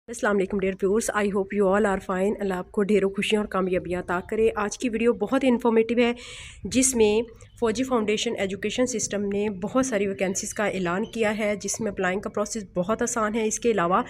अस्सलाम वालेकुम dear viewers, I hope you all are fine. Allah आपको ढेरों खुशियाँ और कामयाबियाँ अता करे। आज की वीडियो बहुत इन्फॉर्मेटिव है, जिसमें फ़ौजी फाउंडेशन एजुकेशन सिस्टम ने बहुत सारी वैकेंसीज़ का ऐलान किया है, जिसमें अप्लाइंग का प्रोसेस बहुत आसान है। इसके अलावा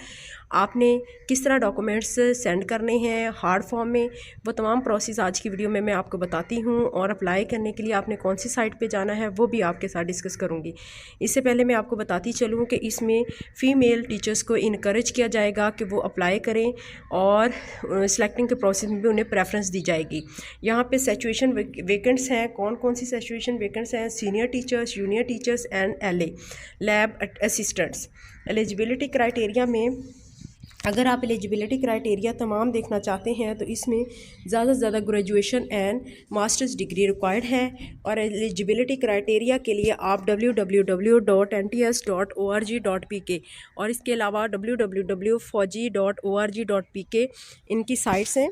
आपने किस तरह डॉक्यूमेंट्स सेंड करने हैं हार्ड फॉर्म में, वो तमाम प्रोसेस आज की वीडियो में मैं आपको बताती हूँ। और अप्लाई करने के लिए आपने कौन सी साइट पे जाना है वो भी आपके साथ डिस्कस करूँगी। इससे पहले मैं आपको बताती चलूँ कि इसमें फ़ीमेल टीचर्स को इनकरेज किया जाएगा कि वो अप्लाई करें, और सिलेक्टिंग के प्रोसेस में भी उन्हें प्रेफरेंस दी जाएगी। यहाँ पे सिचुएशन वेकेंट्स हैं, कौन कौन सी सिचुएशन वेकेंट्स हैं: senior teachers, junior teachers and LA lab assistants. Eligibility criteria में अगर आप एलिजिबिलिटी क्राइटेरिया तमाम देखना चाहते हैं तो इसमें ज़्यादा से ज़्यादा graduation and masters degree required है। और एलिजिबिलिटी क्राइटेरिया के लिए आप www.nts.org.pk और इसके अलावा www.fauji.org.pk इनकी साइट्स हैं,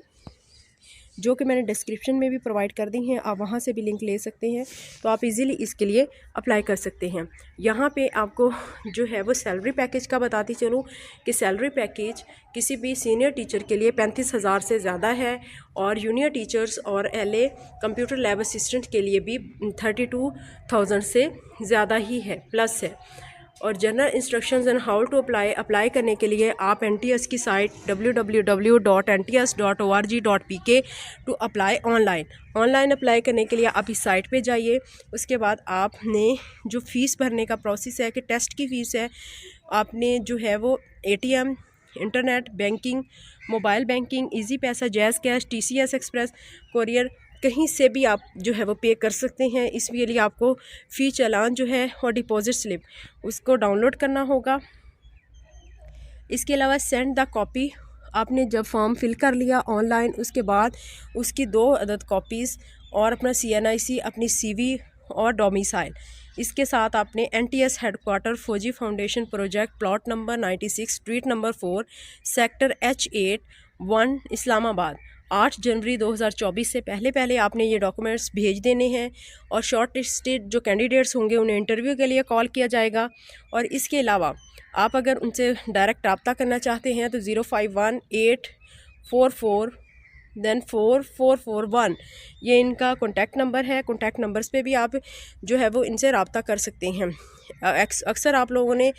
जो कि मैंने डिस्क्रिप्शन में भी प्रोवाइड कर दी हैं। आप वहाँ से भी लिंक ले सकते हैं, तो आप इजीली इसके लिए अप्लाई कर सकते हैं। यहाँ पे आपको जो है वो सैलरी पैकेज का बताती चलूँ कि सैलरी पैकेज किसी भी सीनियर टीचर के लिए 35,000 से ज़्यादा है, और जूनियर टीचर्स और LA कंप्यूटर लैब असिस्टेंट के लिए भी 32,000 से ज़्यादा ही है, प्लस है। और general instructions and how to apply करने के लिए आप NTS की site www.nts.org.pk to apply online apply करने के लिए आप इस साइट पे जाइए। उसके बाद आपने जो फ़ीस भरने का प्रोसेस है कि टेस्ट की फ़ीस है, आपने जो है वो ATM, internet banking, mobile banking, Easypaisa, JazzCash, TCS express, courier, कहीं से भी आप जो है वो पे कर सकते हैं। इसके लिए आपको फ़ी चालान जो है और डिपॉजिट स्लिप उसको डाउनलोड करना होगा। इसके अलावा सेंड द कॉपी, आपने जब फॉर्म फिल कर लिया ऑनलाइन, उसके बाद उसकी 2 अदद कॉपीज़ और अपना CNIC, अपनी CV और डोमिसाइल, इसके साथ आपने NTS हेडक्वार्टर फौजी foundation project, plot number 96, street number 4, sector H8 1, Islamabad, 8 जनवरी 2024 से पहले आपने ये डॉक्यूमेंट्स भेज देने हैं। और शॉर्ट लिस्टेड जो कैंडिडेट्स होंगे उन्हें इंटरव्यू के लिए कॉल किया जाएगा। और इसके अलावा आप अगर उनसे डायरेक्ट रब्ता करना चाहते हैं तो 051-844-4441 ये इनका कॉन्टैक्ट नंबर है। कॉन्टैक्ट नंबर्स पे भी आप जो है वो इनसे रब्ता कर सकते हैं। अक्सर आप लोगों ने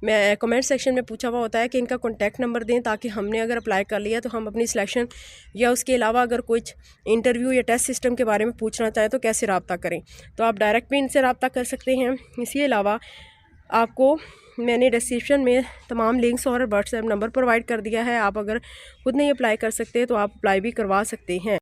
मैं कमेंट सेक्शन में पूछा हुआ होता है कि इनका कॉन्टैक्ट नंबर दें, ताकि हमने अगर अप्लाई कर लिया तो हम अपनी सिलेक्शन या उसके अलावा अगर कुछ इंटरव्यू या टेस्ट सिस्टम के बारे में पूछना चाहें तो कैसे रब्ता करें। तो आप डायरेक्ट भी इनसे रब्ता कर सकते हैं। इसके अलावा आपको मैंने डिस्क्रिप्शन में तमाम लिंक्स और व्हाट्सएप नंबर प्रोवाइड कर दिया है। आप अगर खुद नहीं अप्लाई कर सकते तो आप अप्लाई भी करवा सकते हैं।